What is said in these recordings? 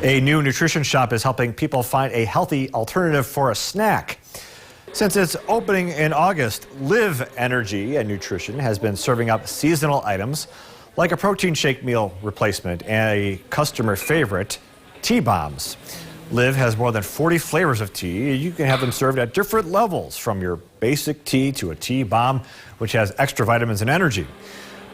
A new nutrition shop is helping people find a healthy alternative for a snack. Since its opening in August, LIV Energy and Nutrition has been serving up seasonal items like a protein shake meal replacement and a customer favorite, tea bombs. LIV has more than 40 flavors of tea. You can have them served at different levels, from your basic tea to a tea bomb, which has extra vitamins and energy.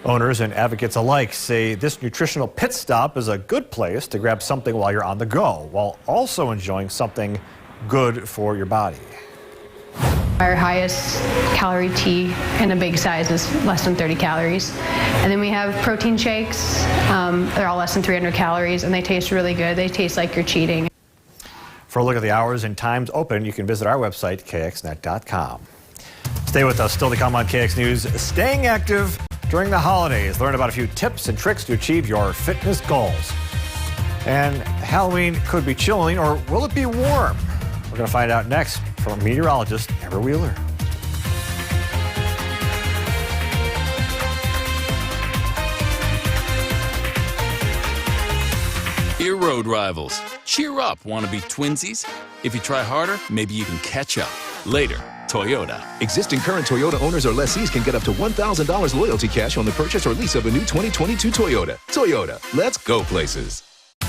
Owners and advocates alike say this nutritional pit stop is a good place to grab something while you're on the go, while also enjoying something good for your body. Our highest calorie tea in a big size is less than 30 calories. And then we have protein shakes. They're all less than 300 calories, and they taste really good. They taste like you're cheating. For a look at the hours and times open, you can visit our website, kxnet.com. Stay with us. Still to come on KX News, staying active during the holidays. Learn about a few tips and tricks to achieve your fitness goals. And Halloween could be chilling, or will it be warm? We're going to find out next from meteorologist Amber Wheeler. Dear road rivals, cheer up, want to be twinsies? If you try harder, maybe you can catch up. Later, Toyota. Existing current Toyota owners or lessees can get up to $1,000 loyalty cash on the purchase or lease of a new 2022 Toyota. Toyota, let's go places.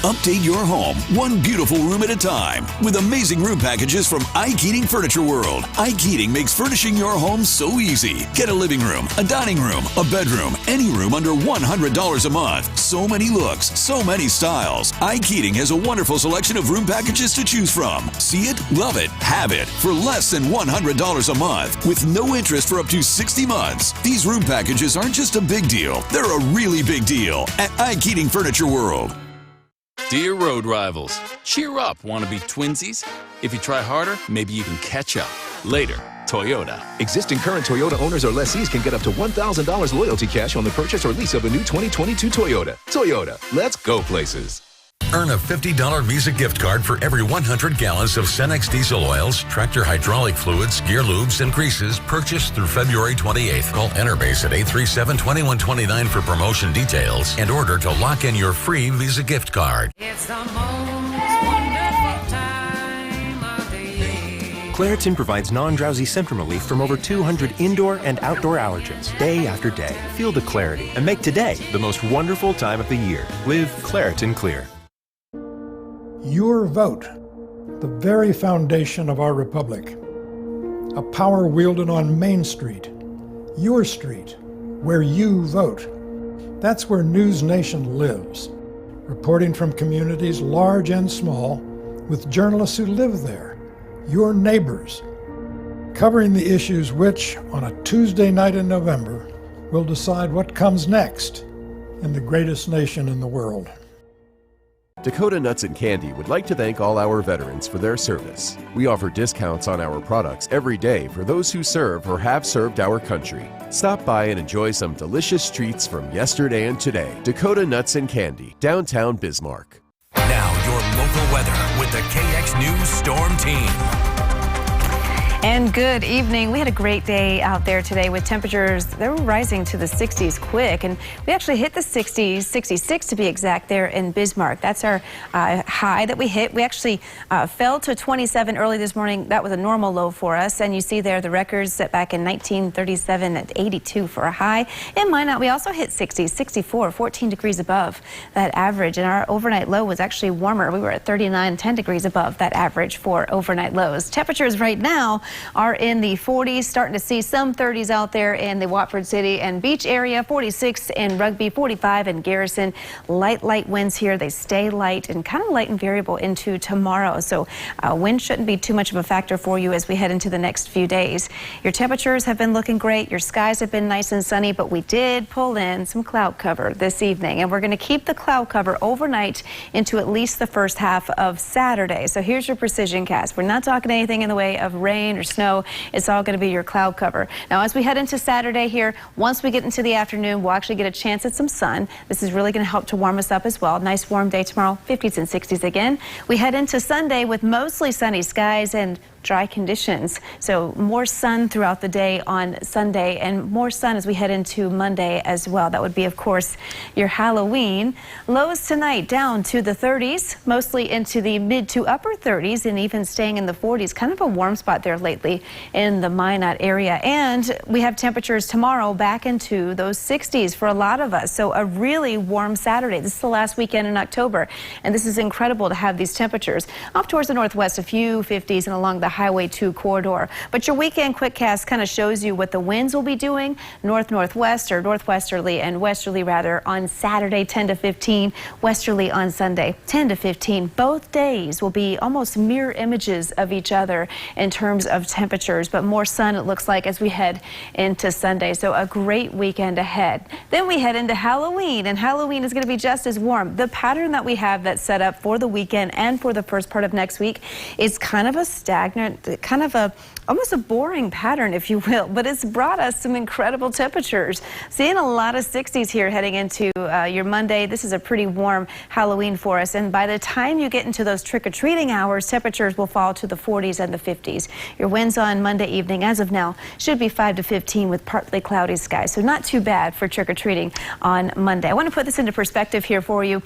Update your home one beautiful room at a time with amazing room packages from Ike Heating Furniture World. Ike Heating makes furnishing your home so easy. Get a living room, a dining room, a bedroom, any room under $100 a month. So many looks, so many styles. Ike Heating has a wonderful selection of room packages to choose from. See it, love it, have it for less than $100 a month with no interest for up to 60 months. These room packages aren't just a big deal, they're a really big deal at Ike Heating Furniture World. Dear road rivals, cheer up, want to be twinsies? If you try harder, maybe you can catch up. Later, Toyota. Existing current Toyota owners or lessees can get up to $1,000 loyalty cash on the purchase or lease of a new 2022 Toyota. Toyota, let's go places. Earn a $50 Visa gift card for every 100 gallons of Cenex diesel oils, tractor hydraulic fluids, gear lubes, and greases purchased through February 28th. Call Enterbase at 837-2129 for promotion details and order to lock in your free Visa gift card. It's the most wonderful time of the year. Claritin provides non-drowsy symptom relief from over 200 indoor and outdoor allergens, day after day. Feel the clarity and make today the most wonderful time of the year with Claritin Clear. Your vote, the very foundation of our republic. A power wielded on Main Street, your street, where you vote. That's where News Nation lives, reporting from communities large and small, with journalists who live there, your neighbors, covering the issues which, on a Tuesday night in November, will decide what comes next in the greatest nation in the world. Dakota Nuts and Candy would like to thank all our veterans for their service. We offer discounts on our products every day for those who serve or have served our country. Stop by and enjoy some delicious treats from yesterday and today. Dakota Nuts and Candy, downtown Bismarck. Now your local weather with the KX News Storm Team. And good evening. We had a great day out there today with temperatures. They were rising to the 60s quick, and we actually hit the 60s, 66 to be exact, there in Bismarck. That's our high that we hit. We actually fell to 27 early this morning. That was a normal low for us, and you see there the records set back in 1937 at 82 for a high. In Minot, we also hit 60s, 64, 14 degrees above that average, and our overnight low was actually warmer. We were at 39, 10 degrees above that average for overnight lows. Temperatures right now are in the 40s, starting to see some 30s out there in the Watford City and Beach area, 46 in Rugby, 45 in Garrison. Light winds here. They stay light and kind of light and variable into tomorrow. So wind shouldn't be too much of a factor for you as we head into the next few days. Your temperatures have been looking great. Your skies have been nice and sunny, but we did pull in some cloud cover this evening, and we're going to keep the cloud cover overnight into at least the first half of Saturday. So here's your precision cast. We're not talking anything in the way of rain or snow. It's all going to be your cloud cover. Now, as we head into Saturday here, once we get into the afternoon, we'll actually get a chance at some sun. This is really going to help to warm us up as well. Nice warm day tomorrow, 50s and 60s again. We head into Sunday with mostly sunny skies and dry conditions. So more sun throughout the day on Sunday and more sun as we head into Monday as well. That would be, of course, your Halloween. Lows tonight down to the 30s, mostly into the mid to upper 30s and even staying in the 40s. Kind of a warm spot there lately in the Minot area. And we have temperatures tomorrow back into those 60s for a lot of us. So a really warm Saturday. This is the last weekend in October. And this is incredible to have these temperatures. Up towards the northwest, a few 50s and along the Highway 2 corridor. But your weekend quickcast kind of shows you what the winds will be doing. North-northwest or northwesterly and westerly rather on Saturday 10 to 15. Westerly on Sunday 10 to 15. Both days will be almost mirror images of each other in terms of temperatures. But more sun it looks like as we head into Sunday. So a great weekend ahead. Then we head into Halloween. And Halloween is going to be just as warm. The pattern that we have that's set up for the weekend and for the first part of next week is kind of a stagnant, kind of almost a boring pattern, if you will, but it's brought us some incredible temperatures. Seeing a lot of 60s here heading into your Monday. This is a pretty warm Halloween for us, and by the time you get into those trick-or-treating hours, temperatures will fall to the 40s and the 50s. Your winds on Monday evening, as of now, should be 5 to 15 with partly cloudy skies, so not too bad for trick-or-treating on Monday. I want to put this into perspective here for you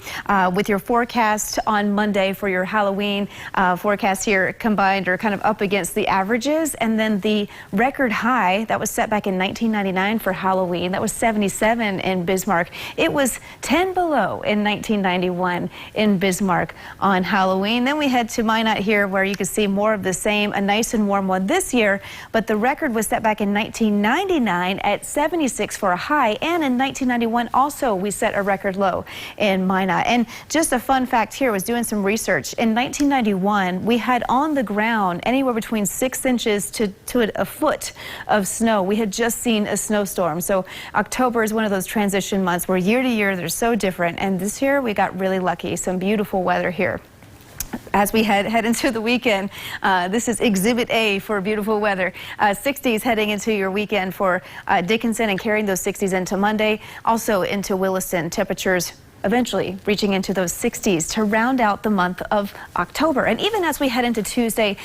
with your forecast on Monday for your Halloween forecast here combined or kind of up against the averages, and then the record high that was set back in 1999 for Halloween. That was 77 in Bismarck. It was 10 below in 1991 in Bismarck on Halloween. Then we head to Minot here where you can see more of the same, a nice and warm one this year, but the record was set back in 1999 at 76 for a high, and in 1991 also we set a record low in Minot. And just a fun fact here, was doing some research. In 1991 we had on the ground anywhere between 6 inches to a foot of snow. We had just seen a snowstorm. So October is one of those transition months where year to year they're so different, and this year we got really lucky. Some beautiful weather here. As we head into the weekend, this is Exhibit A for beautiful weather. 60s heading into your weekend for Dickinson and carrying those 60s into Monday. Also into Williston, temperatures eventually reaching into those 60s to round out the month of October. And even as we head into Tuesday,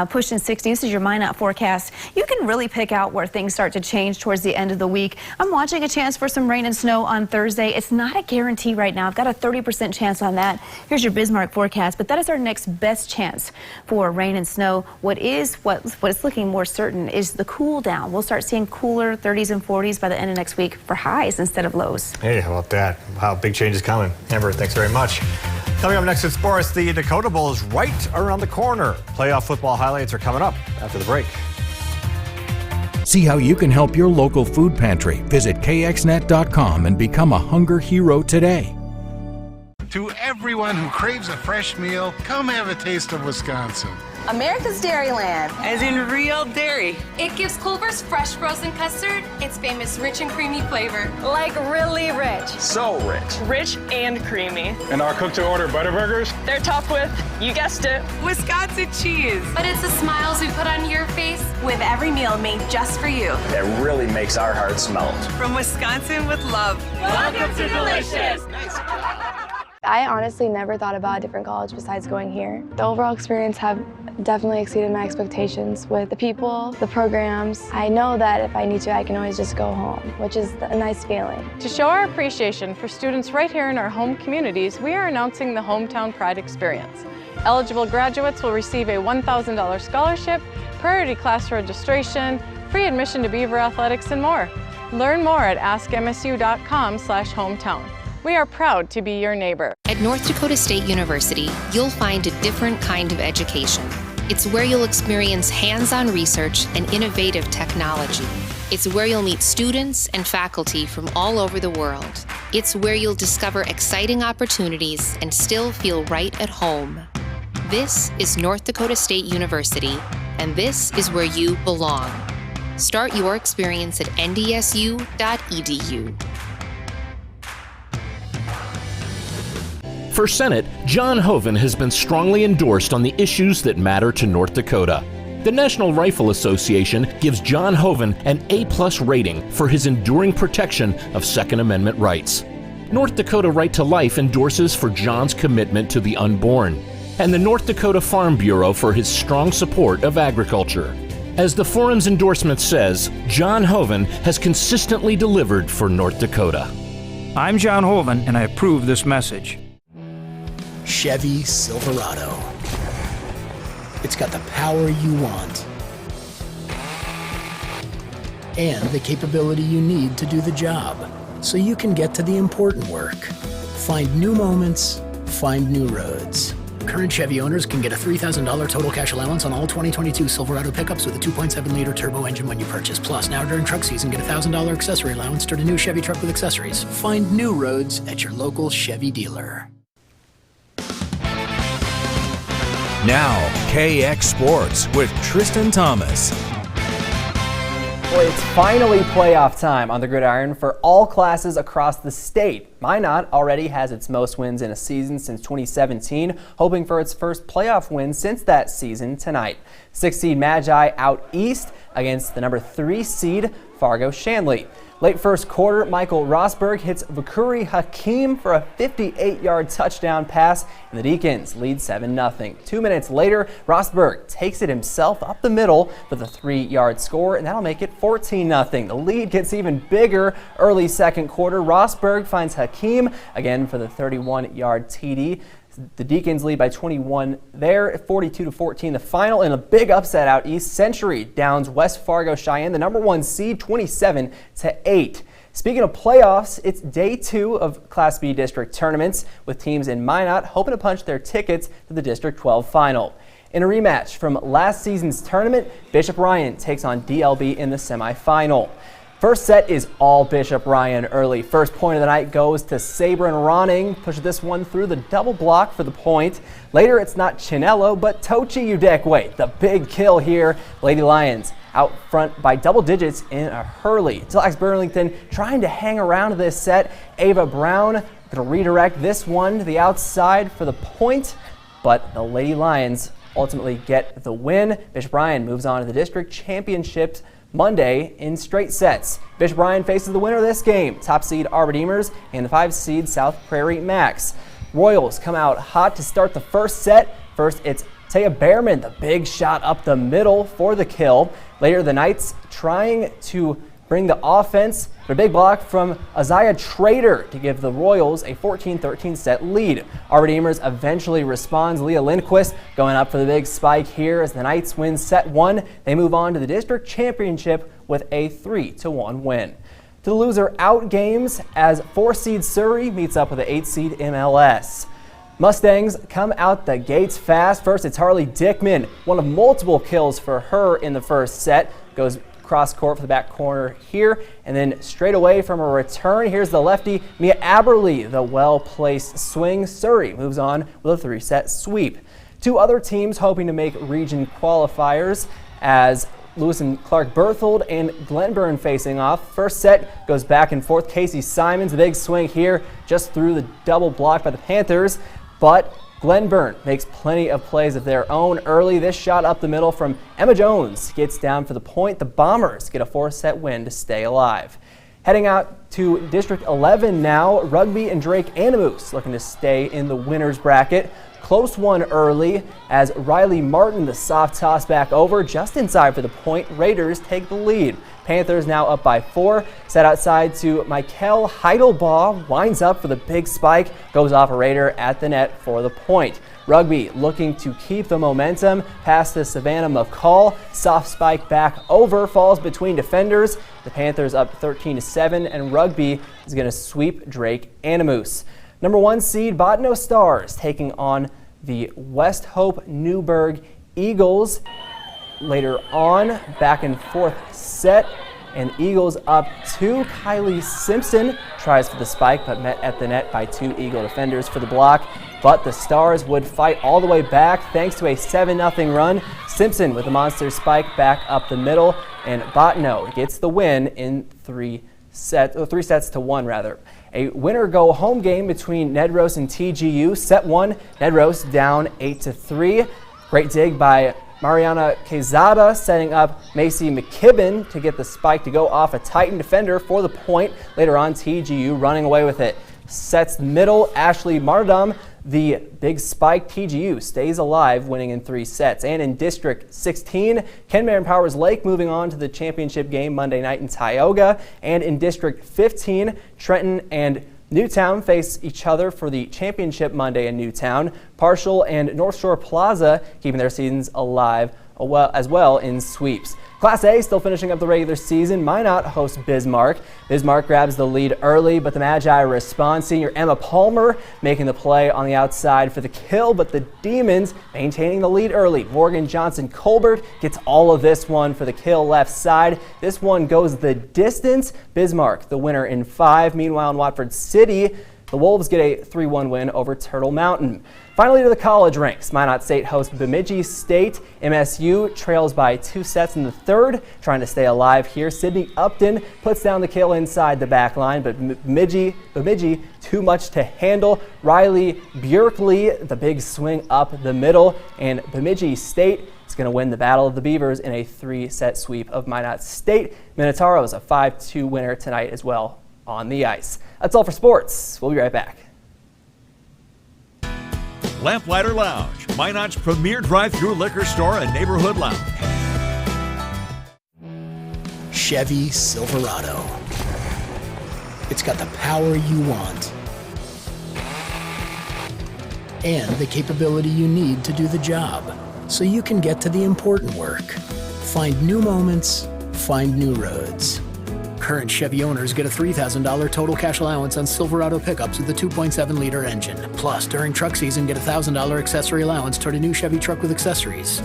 pushing 60s, this is your Minot forecast, you can really pick out where things start to change towards the end of the week. I'm watching a chance for some rain and snow on Thursday. It's not a guarantee right now. I've got a 30% chance on that. Here's your Bismarck forecast, but that is our next best chance for rain and snow. What is looking more certain is the cool down. We'll start seeing cooler 30s and 40s by the end of next week for highs instead of lows. Hey, how about that? Wow, big changes coming. Amber, thanks very much. Coming up next in sports, the Dakota Bowl is right around the corner. Playoff football highlights are coming up after the break. See how you can help your local food pantry. Visit kxnet.com and become a hunger hero today. To everyone who craves a fresh meal, come have a taste of Wisconsin. America's Dairyland. As in real dairy. It gives Culver's fresh frozen custard its famous rich and creamy flavor. Like really rich. So rich. Rich and creamy. And our cook-to-order Butterburgers? They're topped with, you guessed it, Wisconsin cheese. But it's the smiles we put on your face with every meal made just for you. That really makes our hearts melt. From Wisconsin with love. Welcome to Delicious. I honestly never thought about a different college besides going here. The overall experience have definitely exceeded my expectations with the people, the programs. I know that if I need to, I can always just go home, which is a nice feeling. To show our appreciation for students right here in our home communities, we are announcing the Hometown Pride Experience. Eligible graduates will receive a $1,000 scholarship, priority class registration, free admission to Beaver Athletics, and more. Learn more at askmsu.com/hometown. We are proud to be your neighbor. At North Dakota State University, you'll find a different kind of education. It's where you'll experience hands-on research and innovative technology. It's where you'll meet students and faculty from all over the world. It's where you'll discover exciting opportunities and still feel right at home. This is North Dakota State University, and this is where you belong. Start your experience at ndsu.edu. For Senate, John Hoeven has been strongly endorsed on the issues that matter to North Dakota. The National Rifle Association gives John Hoeven an A+ rating for his enduring protection of Second Amendment rights. North Dakota Right to Life endorses for John's commitment to the unborn. and the North Dakota Farm Bureau for his strong support of agriculture. As the forum's endorsement says, John Hoven has consistently delivered for North Dakota. I'm John Hoven, and I approve this message. Chevy Silverado. It's got the power you want and the capability you need to do the job, so you can get to the important work. Find new moments, find new roads. Current Chevy owners can get a $3,000 total cash allowance on all 2022 Silverado pickups with a 2.7-liter turbo engine when you purchase. Plus, now during truck season, get a $1,000 accessory allowance toward a new Chevy truck with accessories. Find new roads at your local Chevy dealer. Now, KX Sports with Tristan Thomas. Well, it's finally playoff time on the gridiron for all classes across the state. Minot already has its most wins in a season since 2017, hoping for its first playoff win since that season tonight. 6-seed Magi out east against the number 3 seed Fargo Shanley. Late first quarter, Michael Rosberg hits Vakuri Hakim for a 58-yard touchdown pass, and the Deacons lead 7-0. 2 minutes later, Rosberg takes it himself up the middle with a 3-yard score, and that'll make it 14-0. The lead gets even bigger early second quarter. Rosberg finds Hakim again for the 31-yard TD. The Deacons lead by 21 there, 42-14 the final, and a big upset out east. Century downs West Fargo Cheyenne, the number 1 seed, 27-8. Speaking of playoffs, it's day 2 of Class B district tournaments, with teams in Minot hoping to punch their tickets to the District 12 final. In a rematch from last season's tournament, Bishop Ryan takes on DLB in the semifinal. First set is all Bishop Ryan early. First point of the night goes to Sabrin Ronning. Pushes this one through the double block for the point. Later, it's not Chinello, but Tochi Udekwe. The big kill here. Lady Lions out front by double digits in a hurley. Tillax Burlington trying to hang around this set. Ava Brown going to redirect this one to the outside for the point, but the Lady Lions ultimately get the win. Bishop Ryan moves on to the district championships Monday in straight sets. Bishop Ryan faces the winner of this game, top seed Arbor Demers and the 5 seed South Prairie Max. Royals come out hot to start the first set. First, it's Taya Behrman, the big shot up the middle for the kill. Later, the Knights trying to bring the offense, but a big block from Isaiah Trader to give the Royals a 14-13 set lead. Our Redeemers eventually responds. Leah Lindquist going up for the big spike here as the Knights win set 1. They move on to the district championship with a 3-1 win. To the loser out games as 4 seed Surrey meets up with the 8 seed MLS. Mustangs come out the gates fast. First, it's Harley Dickman, one of multiple kills for her in the first set. Goes cross court for the back corner here, and then straight away from a return, here's the lefty Mia Aberly, the well-placed swing. Surrey moves on with a 3-set sweep. 2 other teams hoping to make region qualifiers as Lewis and Clark Berthold and Glenburn facing off. First set goes back and forth. Casey Simons, a big swing here just through the double block by the Panthers, but Glenburn makes plenty of plays of their own early. This shot up the middle from Emma Jones gets down for the point. The Bombers get a 4-set win to stay alive. Heading out to District 11 now, Rugby and Drake Animus looking to stay in the winner's bracket. Close one early as Riley Martin, the soft toss back over just inside for the point. Raiders take the lead. Panthers now up by 4. Set outside to Michael Heidelbaugh. Winds up for the big spike. Goes off a Raider at the net for the point. Rugby looking to keep the momentum. Pass to Savannah McCall. Soft spike back over. Falls between defenders. The Panthers up 13-7, and Rugby is going to sweep Drake Animus. Number 1 seed Botno Stars taking on the West Hope Newburgh Eagles. Later on, back and forth set, and Eagles up 2. Kylie Simpson tries for the spike, but met at the net by 2 Eagle defenders for the block. But the Stars would fight all the way back thanks to a 7-0 run. Simpson with the monster spike back up the middle, and Botno gets the win in 3 sets to 1 rather. A winner-go-home game between Nedros and TGU. Set 1, Nedros down 8-3. Great dig by Mariana Quezada setting up Macy McKibben to get the spike to go off a Titan defender for the point. Later on, TGU running away with it. Sets middle, Ashley Mardam, The Big Spike TGU stays alive, winning in 3 sets. And in District 16, Ken Marin Powers Lake moving on to the championship game Monday night in Tioga. And in District 15, Trenton and Newtown face each other for the championship Monday in Newtown. Parshall and North Shore Plaza keeping their seasons alive as well in sweeps. Class A still finishing up the regular season. Minot hosts Bismarck. Bismarck grabs the lead early, but the Magi respond. Senior Emma Palmer making the play on the outside for the kill, but the Demons maintaining the lead early. Morgan Johnson Colbert gets all of this one for the kill left side. This one goes the distance. Bismarck the winner in 5. Meanwhile in Watford City, the Wolves get a 3-1 win over Turtle Mountain. Finally to the college ranks. Minot State hosts Bemidji State. MSU trails by 2 sets in the third, trying to stay alive here. Sydney Upton puts down the kill inside the back line, but Bemidji too much to handle. Riley Bjerkley, the big swing up the middle, and Bemidji State is going to win the Battle of the Beavers in a 3-set sweep of Minot State. Minotauros a 5-2 winner tonight as well on the ice. That's all for sports. We'll be right back. Lamplighter Lounge, Minot's premier drive-through liquor store and neighborhood lounge. Chevy Silverado. It's got the power you want and the capability you need to do the job, so you can get to the important work. Find new moments, find new roads. Current Chevy owners get a $3,000 total cash allowance on Silverado pickups with a 2.7-liter engine. Plus, during truck season, get a $1,000 accessory allowance toward a new Chevy truck with accessories.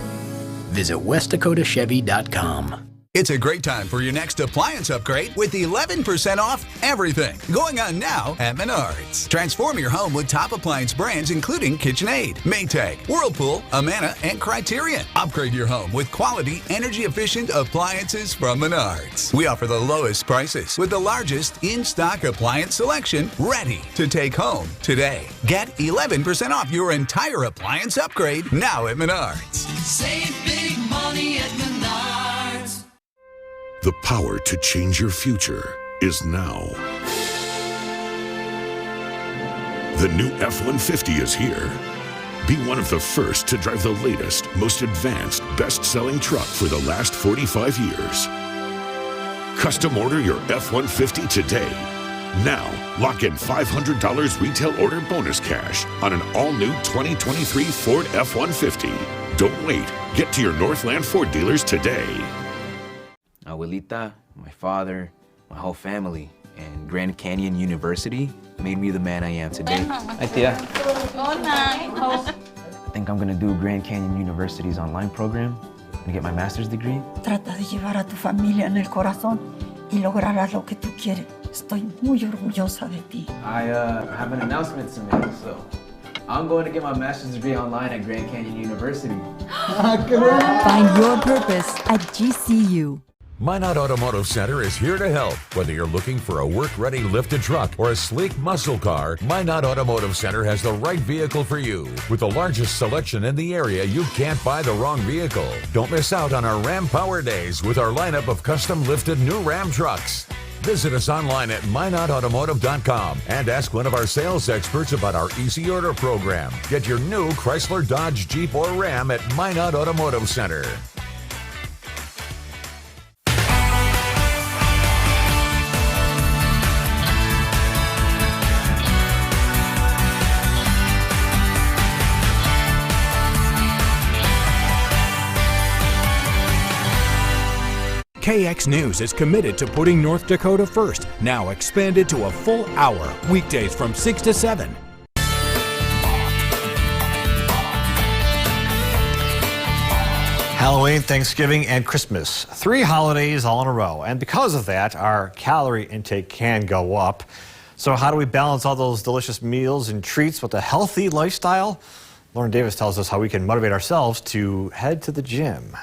Visit westdakotachevy.com. It's a great time for your next appliance upgrade with 11% off everything going on now at Menards. Transform your home with top appliance brands including KitchenAid, Maytag, Whirlpool, Amana, and Criterion. Upgrade your home with quality, energy-efficient appliances from Menards. We offer the lowest prices with the largest in-stock appliance selection ready to take home today. Get 11% off your entire appliance upgrade now at Menards. Save big money at Menards. The power to change your future is now. The new F-150 is here. Be one of the first to drive the latest, most advanced, best-selling truck for the last 45 years. Custom order your F-150 today. Now, lock in $500 retail order bonus cash on an all-new 2023 Ford F-150. Don't wait. Get to your Northland Ford dealers today. Abuelita, my father, my whole family, and Grand Canyon University made me the man I am today. Hi, Tia. I think I'm gonna do Grand Canyon University's online program and get my master's degree. Trata de llevar a tu familia en el corazón y lograrás lo que tú quieres. Estoy muy orgullosa de ti. I have an announcement to make, so I'm going to get my master's degree online at Grand Canyon University. Find your purpose at GCU. Minot Automotive Center is here to help. Whether you're looking for a work-ready lifted truck or a sleek muscle car, Minot Automotive Center has the right vehicle for you. With the largest selection in the area, you can't buy the wrong vehicle. Don't miss out on our Ram Power Days with our lineup of custom lifted new Ram trucks. Visit us online at minotautomotive.com and ask one of our sales experts about our Easy Order program. Get your new Chrysler, Dodge, Jeep, or Ram at Minot Automotive Center. KX News is committed to putting North Dakota first, now expanded to a full hour, weekdays from 6 to 7. Halloween, Thanksgiving, and Christmas. 3 holidays all in a row. And because of that, our calorie intake can go up. So how do we balance all those delicious meals and treats with a healthy lifestyle? Lauren Davis tells us how we can motivate ourselves to head to the gym.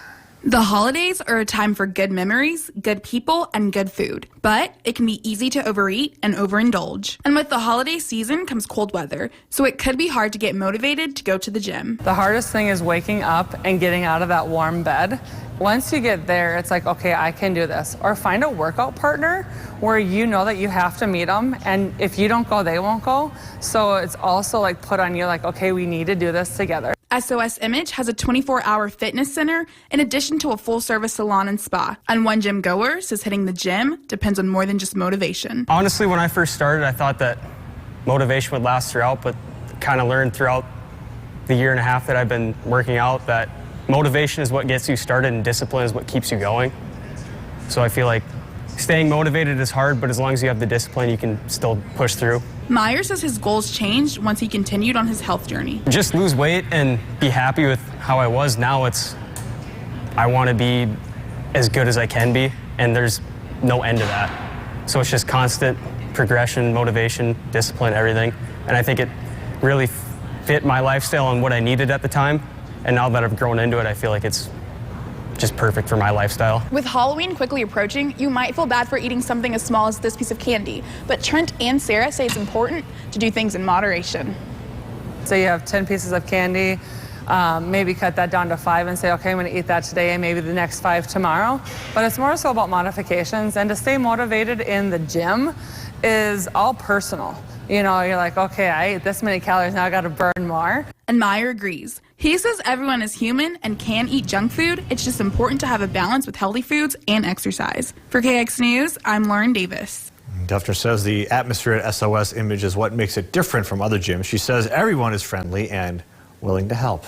The holidays are a time for good memories, good people, and good food. But it can be easy to overeat and overindulge. And with the holiday season comes cold weather, so it could be hard to get motivated to go to the gym. The hardest thing is waking up and getting out of that warm bed Once you get there, it's like, okay, I can do this. Or find a workout partner where you know that you have to meet them, and if you don't go, they won't go. So it's also like put on you like, okay, we need to do this together. SOS Image has a 24-hour fitness center in addition to a full-service salon and spa. And one gym goer says hitting the gym depends on more than just motivation. Honestly, when I first started, I thought that motivation would last throughout, but kind of learned throughout the year and a half that I've been working out that motivation is what gets you started and discipline is what keeps you going. So I feel like staying motivated is hard, but as long as you have the discipline, you can still push through. Meyer says his goals changed once he continued on his health journey. Just lose weight and be happy with how I was. Now I want to be as good as I can be, and there's no end to that. So it's just constant progression, motivation, discipline, everything. And I think it really fit my lifestyle and what I needed at the time. And now that I've grown into it, I feel like it's just perfect for my lifestyle. With Halloween quickly approaching, you might feel bad for eating something as small as this piece of candy, but Trent and Sarah say it's important to do things in moderation. So you have 10 pieces of candy, maybe cut that down to 5 and say, okay, I'm gonna eat that today and maybe the next 5 tomorrow. But it's more so about modifications, and to stay motivated in the gym is all personal. You know, you're like, okay, I ate this many calories, now I gotta burn more. And Meyer agrees. He says everyone is human and can eat junk food. It's just important to have a balance with healthy foods and exercise. For KX News, I'm Lauren Davis. Duffner says the atmosphere at SOS Image is what makes it different from other gyms. She says everyone is friendly and willing to help.